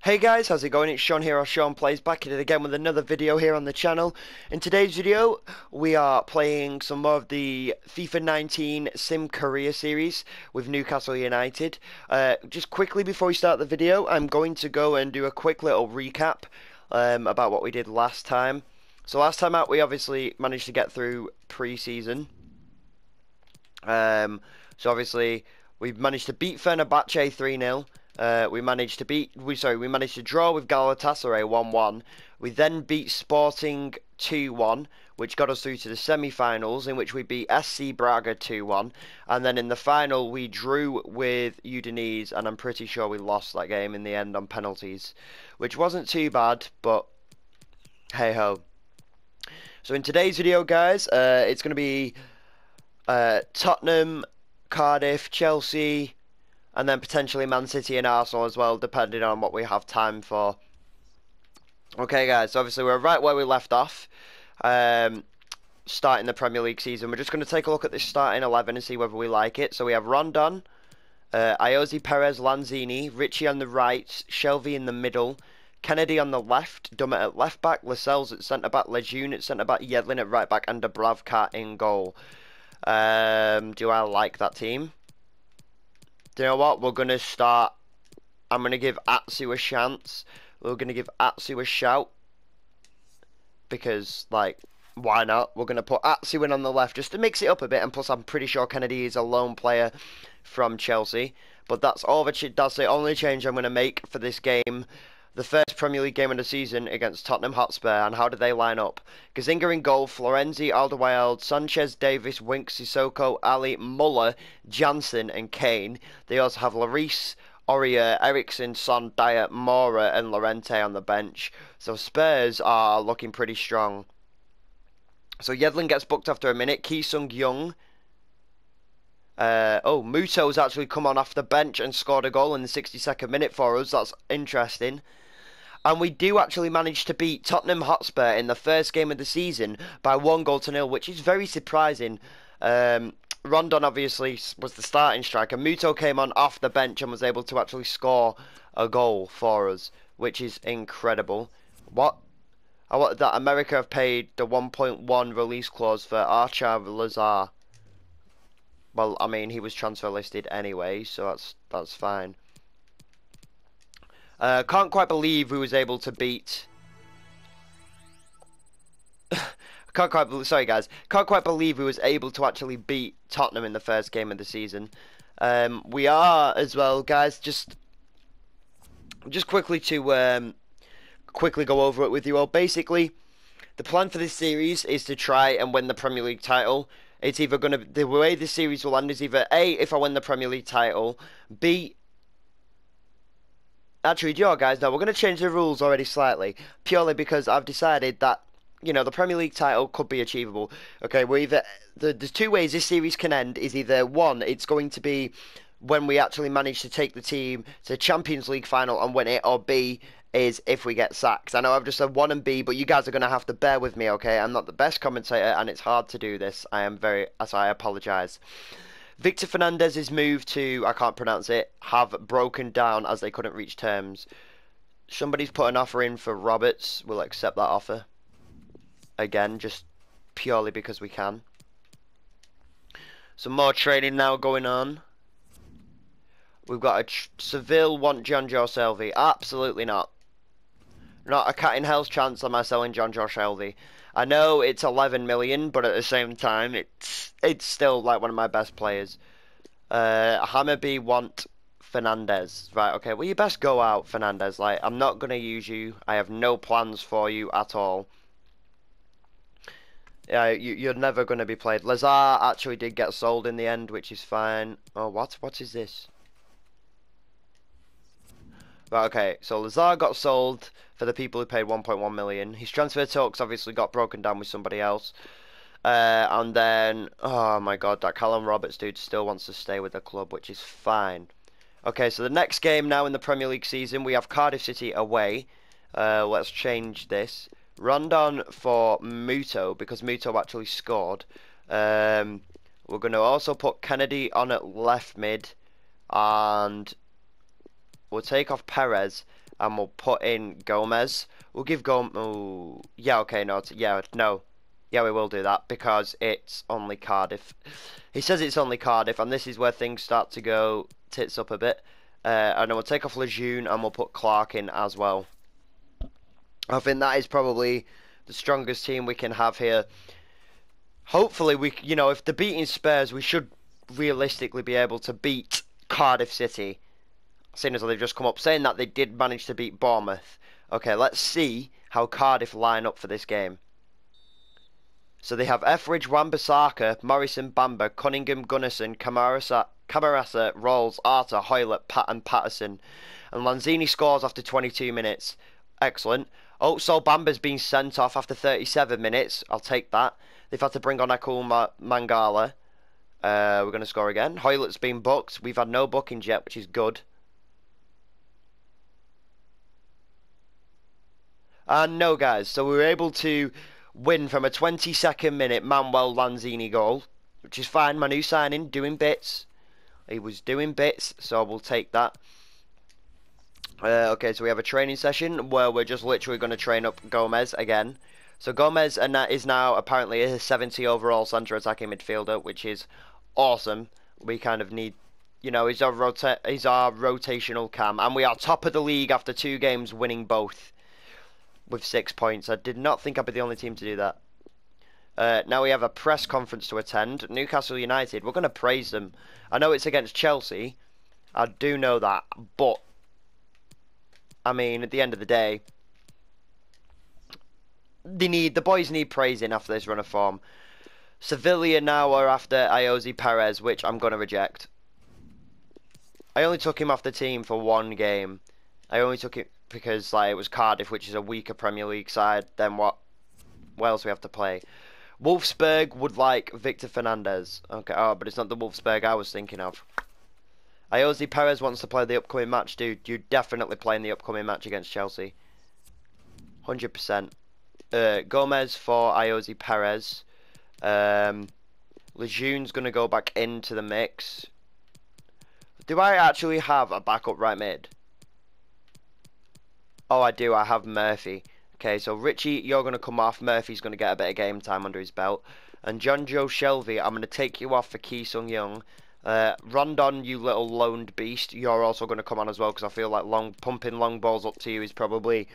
Hey guys, how's it going? It's Sean here, or Sean Plays, back at it again with another video here on the channel. In today's video, we are playing some more of the FIFA 19 Sim Career Series with Newcastle United. Just quickly before we start the video, I'm going to go and do a quick little recap about what we did last time. So last time out, we obviously managed to get through pre-season. So obviously, we managed to beat Fenerbahce 3-0. We managed to draw with Galatasaray 1-1. We then beat Sporting 2-1, which got us through to the semi-finals, in which we beat SC Braga 2-1. And then in the final, we drew with Udinese, and I'm pretty sure we lost that game in the end on penalties, which wasn't too bad, but hey-ho. So in today's video, guys, it's going to be Tottenham, Cardiff, Chelsea, and then potentially Man City and Arsenal as well, depending on what we have time for. Okay, guys, so obviously we're right where we left off, starting the Premier League season. We're just going to take a look at this starting 11 and see whether we like it. So we have Rondon, Iosi, Perez, Lanzini, Richie on the right, Shelvey in the middle, Kennedy on the left, Dummett at left back, Lascelles at centre back, Lejeune at centre back, Yedlin at right back, and Dubravka in goal. Do I like that team? Do you know what? We're going to start. I'm going to give Atsu a chance. We're going to give Atsu a shout. Because, like, why not? We're going to put Atsu in on the left just to mix it up a bit. And plus, I'm pretty sure Kennedy is a lone player from Chelsea. But that's the only change I'm going to make for this game. The first Premier League game of the season against Tottenham Hotspur. And how do they line up? Gazzaniga in goal, Florenzi, Alderweireld, Sanchez, Davis, Winks, Sissoko, Ali, Muller, Jansen and Kane. They also have Lloris, Aurier, Eriksson, Son, Dyer, Mora and Llorente on the bench. So Spurs are looking pretty strong. So Yedlin gets booked after a minute. Ki Sung-young. Muto's actually come on off the bench and scored a goal in the 62nd minute for us. That's interesting. And we do actually manage to beat Tottenham Hotspur in the first game of the season by 1-0, which is very surprising. Rondon obviously was the starting striker. Muto came on off the bench and was able to actually score a goal for us, which is incredible. What? I want that America have paid the 1.1 release clause for Archer Lazar. Well, I mean, he was transfer listed anyway, so that's fine. Can't quite believe we was able to beat. Sorry, guys. Can't quite believe we was able to actually beat Tottenham in the first game of the season. We are as well, guys. Just quickly to quickly go over it with you all. Basically, the plan for this series is to try and win the Premier League title. It's either going to, the way this series will end is either A, if I win the Premier League title, B, actually, guys, now we're going to change the rules already slightly, purely because I've decided that, you know, the Premier League title could be achievable. Okay, we're either, there's two ways this series can end, is either one, it's going to be when we actually manage to take the team to the Champions League final and win it, or B, is if we get sacked. I know I've just said 1 and B, but you guys are going to have to bear with me, okay? I'm not the best commentator, and it's hard to do this. I apologise. Victor Fernandez's move to, I can't pronounce it, have broken down as they couldn't reach terms. Somebody's put an offer in for Roberts. We'll accept that offer. Again, just purely because we can. Some more training now going on. We've got Seville want Jonjo Shelvey. Absolutely not. Not a cat in hell's chance am I selling Jonjo Shelvey. I know it's 11 million, but at the same time, it's still like one of my best players. Hammerby want Fernandez. Right, okay, well you best go out, Fernandez. Like, I'm not going to use you. I have no plans for you at all. Yeah, you're never going to be played. Lazar actually did get sold in the end, which is fine. Oh, what is this? Right, okay, so Lazar got sold for the people who paid 1.1 million. His transfer talks obviously got broken down with somebody else. And then, oh my god, that Callum Roberts dude still wants to stay with the club, which is fine. Okay, so the next game now in the Premier League season, we have Cardiff City away. Let's change this. Rondon for Muto, because Muto actually scored. We're going to also put Kennedy on at left mid, and we'll take off Perez, and we'll put in Gomez. We'll give Gomez. Oh, yeah, okay, no, yeah, no. Yeah, we will do that because it's only Cardiff. He says it's only Cardiff, and this is where things start to go tits up a bit. And then we'll take off Lejeune and we'll put Clark in as well. I think that is probably the strongest team we can have here. Hopefully, if they're beating Spurs, we should realistically be able to beat Cardiff City. Seeing as though they've just come up saying that they did manage to beat Bournemouth. Okay, let's see how Cardiff line up for this game. So they have Etheridge, Wan-Bissaka, Morrison, Bamba, Cunningham, Gunnarsson, Camarasa, Rolls, Arter, Hoylett, Pat and Patterson. And Lanzini scores after 22 minutes. Excellent. Oh, so Bamba's been sent off after 37 minutes. I'll take that. They've had to bring on Akul Mangala. We're going to score again. Hoylett's been booked. We've had no bookings yet, which is good. And no, guys. So we were able to win from a 22nd minute Manuel Lanzini goal, which is fine. My new signing, doing bits. He was doing bits, so we'll take that. Okay, so we have a training session where we're just literally going to train up Gomez again. So Gomez is now apparently a 70 overall centre attacking midfielder, which is awesome. We kind of need, he's our rotational cam, and we are top of the league after 2 games, winning both with 6 points. I did not think I'd be the only team to do that. Now we have a press conference to attend. Newcastle United, we're going to praise them. I know it's against Chelsea. I do know that, but I mean, at the end of the day, the boys need praising after this run of form. Sevilla now are after Iosi Perez, which I'm going to reject. I only took him off the team for 1 game. I only took it because it was Cardiff, which is a weaker Premier League side than what else we have to play. Wolfsburg would like Victor Fernandez. Okay, but it's not the Wolfsburg I was thinking of. Iosi Perez wants to play the upcoming match, dude. You're definitely playing the upcoming match against Chelsea. 100%. Gomez for Iosi Perez. Lejeune's going to go back into the mix. Do I actually have a backup right mid? Oh, I do. I have Murphy. Okay, so Richie, you're going to come off. Murphy's going to get a bit of game time under his belt. And John Joe Shelby, I'm going to take you off for Ki Sung Young. Rondon, you little loaned beast, you're also going to come on as well, because I feel like pumping long balls up to you is probably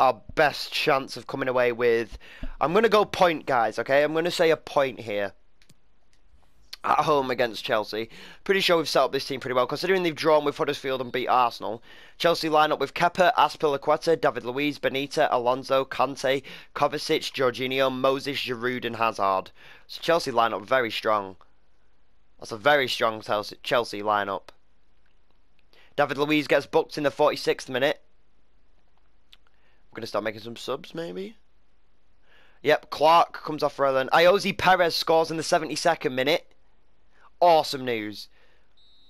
our best chance of coming away with. I'm going to go point, guys, okay? I'm going to say a point here. At home against Chelsea. Pretty sure we've set up this team pretty well, considering they've drawn with Huddersfield and beat Arsenal. Chelsea line up with Kepa, Azpilicueta, David Luiz, Benita, Alonso, Kante, Kovacic, Jorginho, Moses, Giroud and Hazard. So Chelsea line up very strong. That's a very strong Chelsea lineup. David Luiz gets booked in the 46th minute. We're going to start making some subs, maybe. Yep, Clark comes off rather than... Iosi Perez scores in the 72nd minute. Awesome news.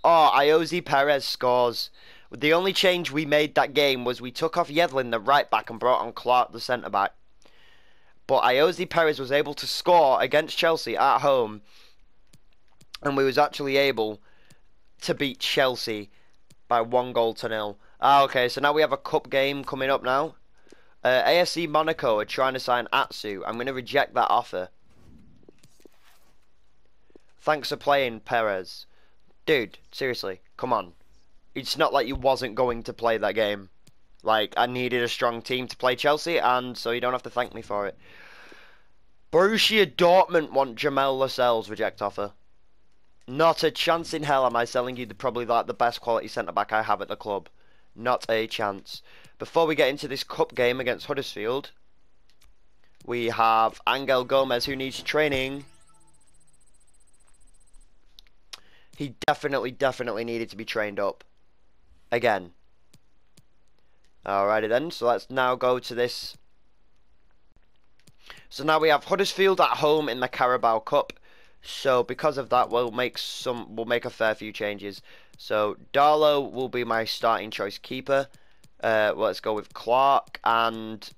Oh, Iosi Perez scores. The only change we made that game was we took off Yedlin, the right back, and brought on Clark, the centre back. But Iosi Perez was able to score against Chelsea at home. And we was actually able to beat Chelsea by 1-0. Okay, so now we have a cup game coming up now. AFC Monaco are trying to sign Atsu. I'm going to reject that offer. Thanks for playing, Perez. Dude, seriously, come on. It's not like you wasn't going to play that game. I needed a strong team to play Chelsea, and so you don't have to thank me for it. Borussia Dortmund want Jamel Lascelles, reject offer. Not a chance in hell am I selling you probably the best quality centre-back I have at the club. Not a chance. Before we get into this cup game against Huddersfield, we have Angel Gomez who needs training. He definitely needed to be trained up. Again. Alrighty then, so let's now go to this. So now we have Huddersfield at home in the Carabao Cup. So because of that, we'll make a fair few changes. So Darlow will be my starting choice keeper. Let's go with Clark and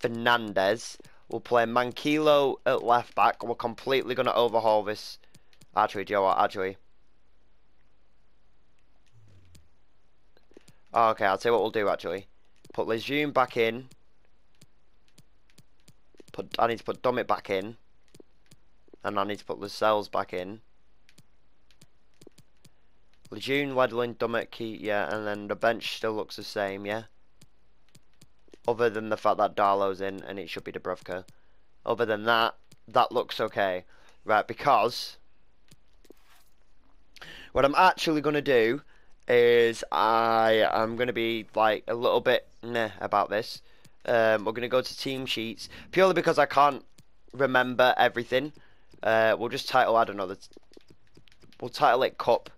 Fernandez. We'll play Manquillo at left back. We're completely going to overhaul this. Actually, do you know what? Actually, Oh, okay, I'll tell you what we'll do actually. Put Lejeune back in. I need to put Dummett back in. And I need to put Lascelles back in. Lejeune, Wedlin, Dummett, Key, yeah, and then the bench still looks the same, yeah? Other than the fact that Darlow's in, and it should be Dubravka. Other than that, that looks okay. Right, because what I'm actually going to do is I am going to be like a little bit meh about this. We're going to go to team sheets purely because I can't remember everything. We'll just title, I don't know, we'll title it Cup,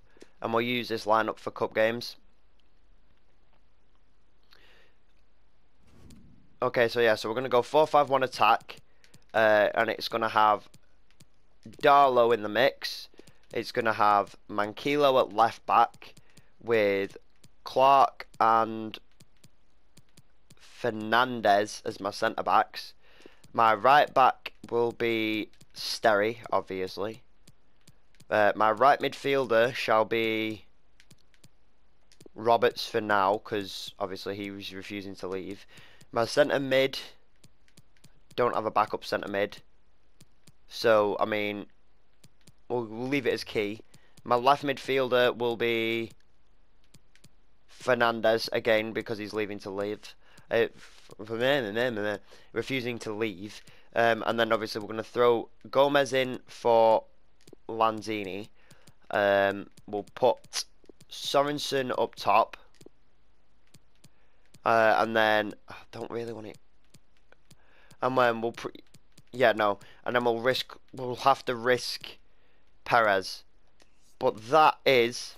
and we'll use this lineup for Cup games. Okay, so yeah, so we're going to go 4-5-1 attack, and it's going to have Darlow in the mix. It's going to have Manquillo at left back with Clark and Fernandez as my centre backs. My right back will be Sterry, obviously. My right midfielder shall be Roberts for now, because obviously he was refusing to leave. My centre mid, don't have a backup centre mid. So, I mean, we'll leave it as key. My left midfielder will be Fernandez again because he's leaving to leave. Refusing to leave. And then obviously we're going to throw Gomez in for Lanzini. We'll put Sorensen up top. And then I don't really want it. And then we'll and then we'll have to risk Perez. But that is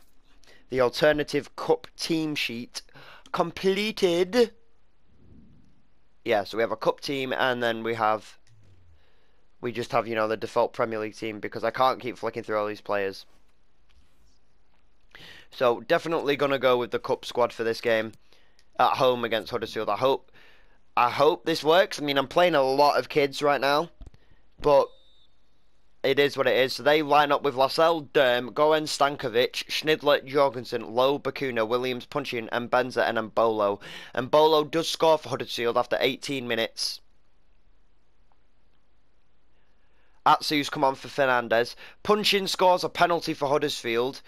the alternative cup team sheet completed. Yeah, so we have a cup team, and then we just have, you know, the default Premier League team, because I can't keep flicking through all these players. So definitely gonna go with the cup squad for this game at home against Huddersfield. I hope this works. I mean, I'm playing a lot of kids right now, but it is what it is. So they line up with Lascelles, Derm, Goen, Stankovic, Schnidler, Jorgensen, Lowe, Bacuna, Williams, Punchin, and Benza, and Mbolo. And Mbolo does score for Huddersfield after 18 minutes. Atsu's come on for Fernandez. Punchin scores a penalty for Huddersfield.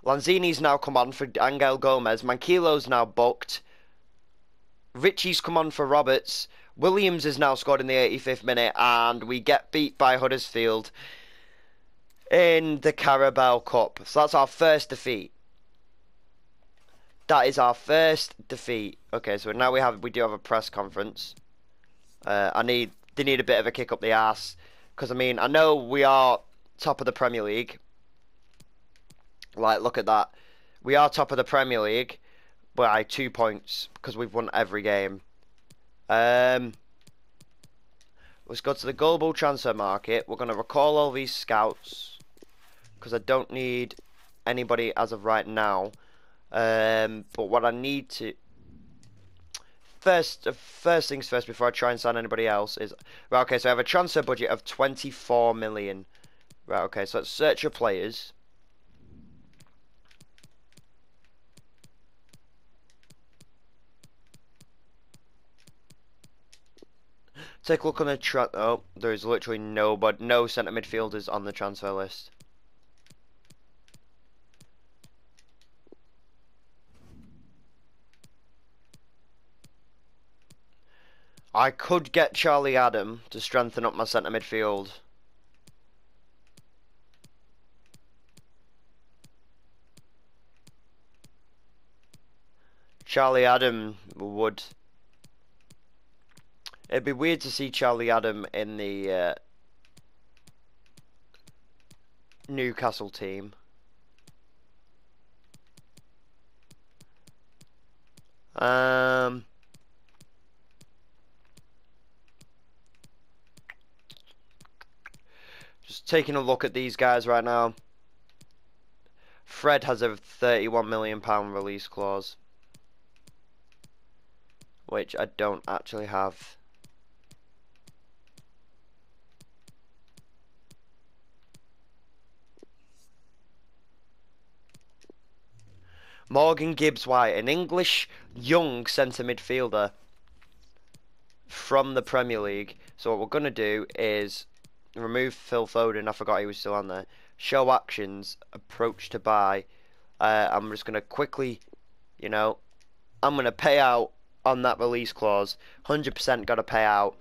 Lanzini's now come on for Angel Gomez. Manquillo's now booked. Ritchie's come on for Roberts. Williams has now scored in the 85th minute, and we get beat by Huddersfield in the Carabao Cup. So that's our first defeat. That is our first defeat. Okay, so now we do have a press conference. They need a bit of a kick up the arse, because I mean, I know we are top of the Premier League. Like, look at that. We are top of the Premier League by 2 points because we've won every game. Let's go to the global transfer market. We're going to recall all these scouts because I don't need anybody as of right now. But what I need to first things first before I try and sign anybody else is right. Okay, so I have a transfer budget of 24 million. Right. Okay, so let's search your players. Take a look on the oh, there's literally no centre midfielders on the transfer list. I could get Charlie Adam to strengthen up my centre midfield. Charlie Adam would... It'd be weird to see Charlie Adam in the Newcastle team. Just taking a look at these guys right now. Fred has a £31 million release clause, which I don't actually have. Morgan Gibbs-White, an English young centre midfielder from the Premier League. So what we're going to do is remove Phil Foden. I forgot he was still on there. Show actions, approach to buy. I'm just going to quickly, you know, I'm going to pay out on that release clause. 100% got to pay out.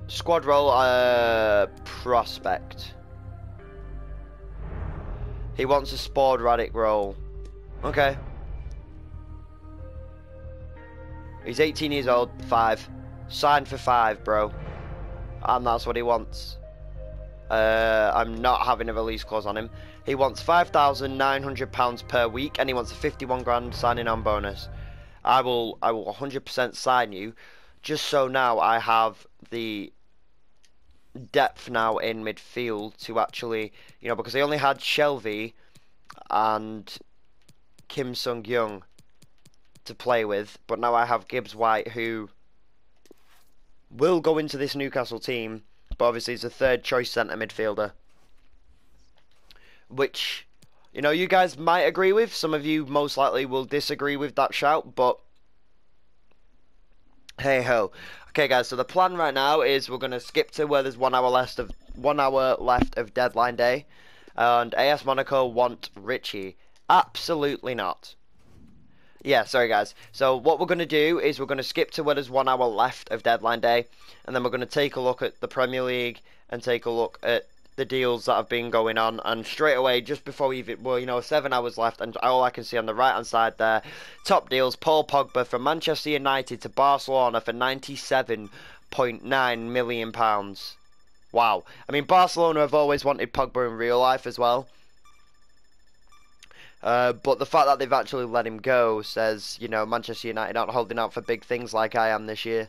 Squad role, prospect. He wants a sporadic role. Okay. He's 18 years old, 5. Signed for 5, bro. And that's what he wants. I'm not having a release clause on him. He wants £5,900 per week, and he wants a 51 grand signing on bonus. I will 100% sign you, just so now I have the depth now in midfield to actually, you know, because they only had Shelby and Kim Sung-young to play with, but now I have Gibbs-White, who will go into this Newcastle team, but obviously he's a third choice centre midfielder, which, you know, you guys might agree with. Some of you most likely will disagree with that shout, but hey ho. Okay guys, so the plan right now is we're going to skip to where there's 1 hour left of deadline day, and AS Monaco want Richie. Absolutely not. Yeah, sorry guys. So what we're going to do is we're going to skip to where there's 1 hour left of deadline day, and then we're going to take a look at the Premier League and take a look at the deals that have been going on. And straight away, just before we even, well, you know, 7 hours left, and all I can see on the right hand side there, top deals: Paul Pogba from Manchester United to Barcelona for £97.9 million. Wow. I mean, Barcelona have always wanted Pogba in real life as well. But the fact that they've actually let him go says, you know, Manchester United aren't holding out for big things like I am this year.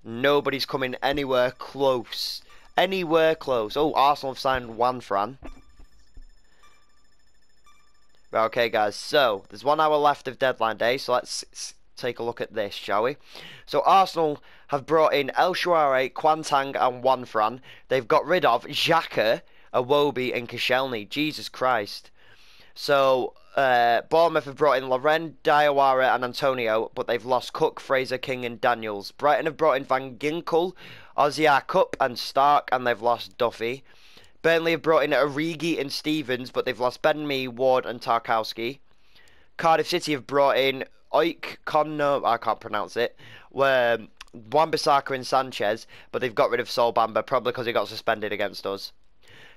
Nobody's coming anywhere close. Anywhere close. Oh, Arsenal have signed Juan Fran. Right, okay, guys. So, there's 1 hour left of deadline day. So, let's take a look at this, shall we? So, Arsenal have brought in El Shaarawy, Kwantang and Juan Fran. They've got rid of Xhaka, Iwobi and Koscielny. Jesus Christ. So, Bournemouth have brought in Loren, Diawara and Antonio, but they've lost Cook, Fraser, King and Daniels. Brighton have brought in Van Ginkel, Ozia Cup and Stark, and they've lost Duffy. Burnley have brought in Origi and Stevens, but they've lost Ben Mee, Ward and Tarkowski. Cardiff City have brought in Oik, Conno, I can't pronounce it, Wan-Bissaka and Sanchez, but they've got rid of Sol Bamba, probably because he got suspended against us.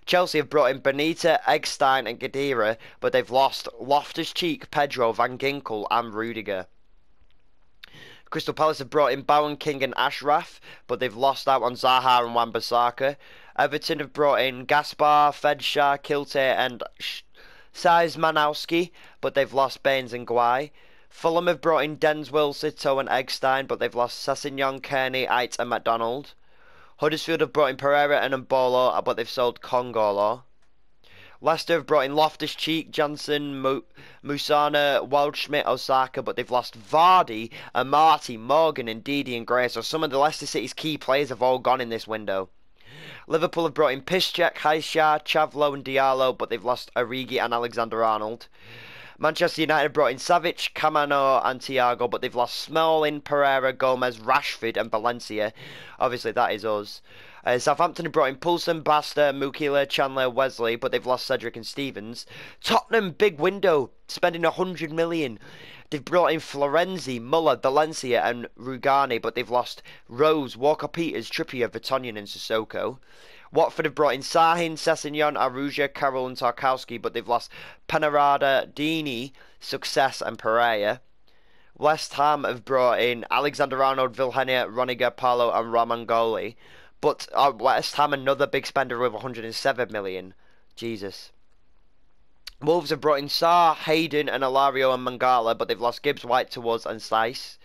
Chelsea have brought in Benita, Eggstein and Gadira, but they've lost Loftus-Cheek, Pedro, Van Ginkel and Rudiger. Crystal Palace have brought in Bowen, King and Ashraf, but they've lost out on Zaha and Wan-Bissaka. Everton have brought in Gaspar, Fedshaw, Kilte and Size-Manowski, but they've lost Baines and Guay. Fulham have brought in Denswell, Sito and Eggstein, but they've lost Sessegnon, Kearney, Ait and McDonald. Huddersfield have brought in Pereira and Mbolo, but they've sold Kongolo. Leicester have brought in Loftus-Cheek, Janssen, Musana, Waldschmidt, Osaka, but they've lost Vardy, Amati, Morgan, and Ndidi and Gray. So some of the Leicester City's key players have all gone in this window. Liverpool have brought in Piszczek, Haisha, Chavlo and Diallo, but they've lost Origi and Alexander-Arnold. Manchester United have brought in Savic, Camano and Thiago, but they've lost Smalling, Pereira, Gomez, Rashford and Valencia. Obviously, that is us. Southampton have brought in Poulsen, Basta, Mukila, Chandler, Wesley, but they've lost Cedric and Stevens. Tottenham, big window, spending 100 million. They've brought in Florenzi, Muller, Valencia and Rugani, but they've lost Rose, Walker-Peters, Trippier, Vertonghen and Sissoko. Watford have brought in Sahin, Sessegnon, Aruja, Carroll and Tarkowski, but they've lost Panarada, Dini, Success and Pereira. West Ham have brought in Alexander-Arnold, Vilhena, Roniger, Paulo and Ramangoli. But West Ham, another big spender with 107 million. Jesus. Wolves have brought in Sarr, Hayden and Alario and Mangala, but they've lost Gibbs, White to us and Slice.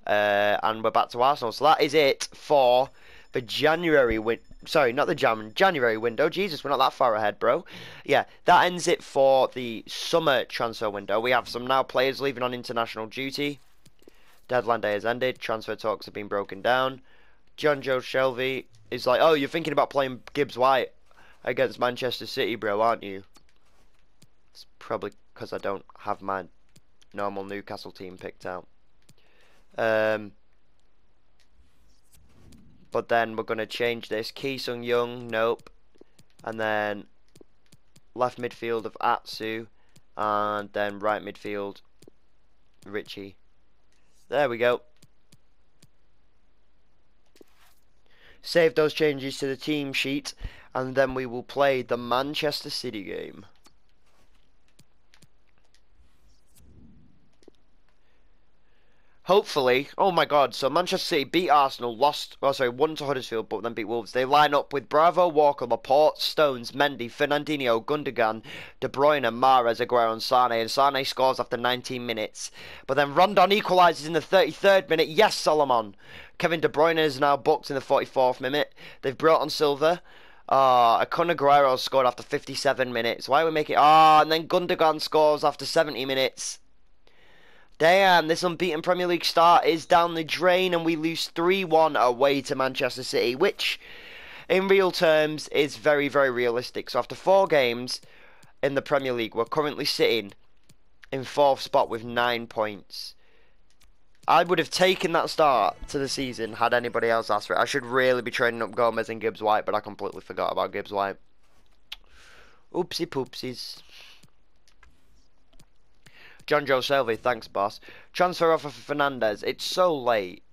And we're back to Arsenal. So that is it for the January sorry, not the January window. Jesus, we're not that far ahead, bro. Yeah, that ends it for the summer transfer window. We have some now players leaving on international duty. Deadline day has ended. Transfer talks have been broken down. John Joe Shelby is like, oh, you're thinking about playing Gibbs White. against Manchester City, bro, aren't you? It's probably because I don't have my normal Newcastle team picked out. But then we're going to change this. Ki Sung-young, nope. And then left midfield of Atsu. And then right midfield, Richie. There we go. Save those changes to the team sheet. And then we will play the Manchester City game. Hopefully, oh my god, so Manchester City beat Arsenal, won to Huddersfield, but then beat Wolves. They line up with Bravo, Walker, Laporte, Stones, Mendy, Fernandinho, Gundogan, De Bruyne, Mahrez, Aguero and Sane scores after 19 minutes. But then Rondon equalises in the 33rd minute, yes Solomon! Kevin De Bruyne is now booked in the 44th minute. They've brought on Silva. Kun Aguero scored after 57 minutes. Why are we making... and then Gundogan scores after 70 minutes. Damn, this unbeaten Premier League start is down the drain and we lose 3-1 away to Manchester City, which in real terms is very, very realistic. So after 4 games in the Premier League, we're currently sitting in 4th spot with 9 points. I would have taken that start to the season had anybody else asked for it. I should really be training up Gomez and Gibbs-White, but I completely forgot about Gibbs-White. Oopsie poopsies. John Joe Selvey, thanks boss. Transfer offer for Fernandez. It's so late.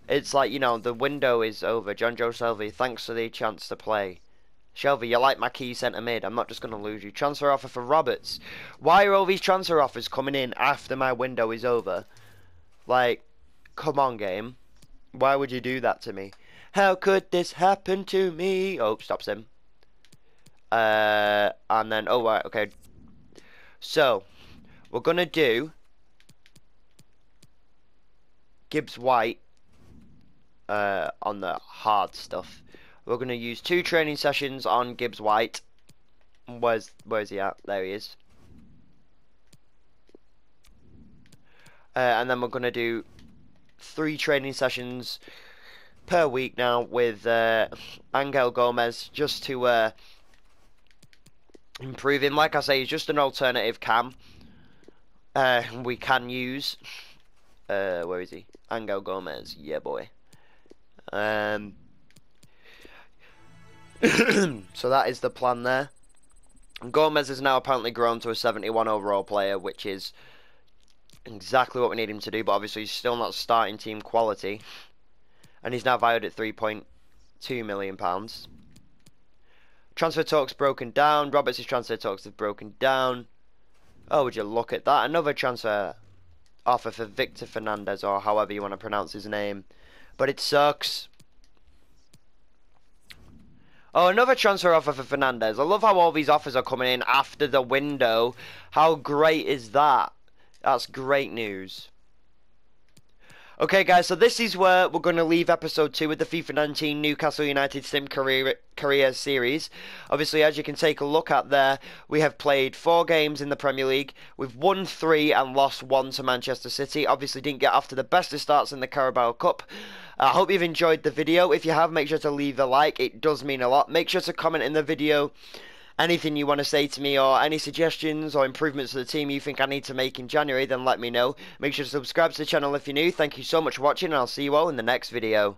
It's like, you know, the window is over. John Joe Selvey, thanks for the chance to play. Shelby, you're like my key centre mid. I'm not just going to lose you. Transfer offer for Roberts. Why are all these transfer offers coming in after my window is over? Like, come on, game. Why would you do that to me? How could this happen to me? Oh, stops him. And then, oh, right, okay. So, we're going to do Gibbs-White on the hard stuff. We're going to use 2 training sessions on Gibbs-White. Where's he at? There he is. And then we're going to do 3 training sessions per week now with Angel Gomez just to improve him. Like I say, he's just an alternative cam. We can use. Where is he? Angel Gomez. Yeah, boy. So that is the plan there. Gomez is now apparently grown to a 71 overall player, which is exactly what we need him to do, but obviously he's still not starting team quality. And he's now valued at £3.2 million. Transfer talks broken down. Roberts' transfer talks have broken down. Oh, would you look at that? Another transfer offer for Victor Fernandez, or however you want to pronounce his name. But it sucks. Oh, another transfer offer for Fernandez. I love how all these offers are coming in after the window. How great is that? That's great news. Okay, guys, so this is where we're going to leave episode 2 with the FIFA 19 Newcastle United Sim Career Series. Obviously, as you can take a look at there, we have played 4 games in the Premier League. We've won 3 and lost 1 to Manchester City. Obviously, didn't get off to the best of starts in the Carabao Cup. I hope you've enjoyed the video. If you have, make sure to leave a like. It does mean a lot. Make sure to comment in the video anything you want to say to me, or any suggestions or improvements to the team you think I need to make in January, then let me know. Make sure to subscribe to the channel if you're new. Thank you so much for watching, and I'll see you all in the next video.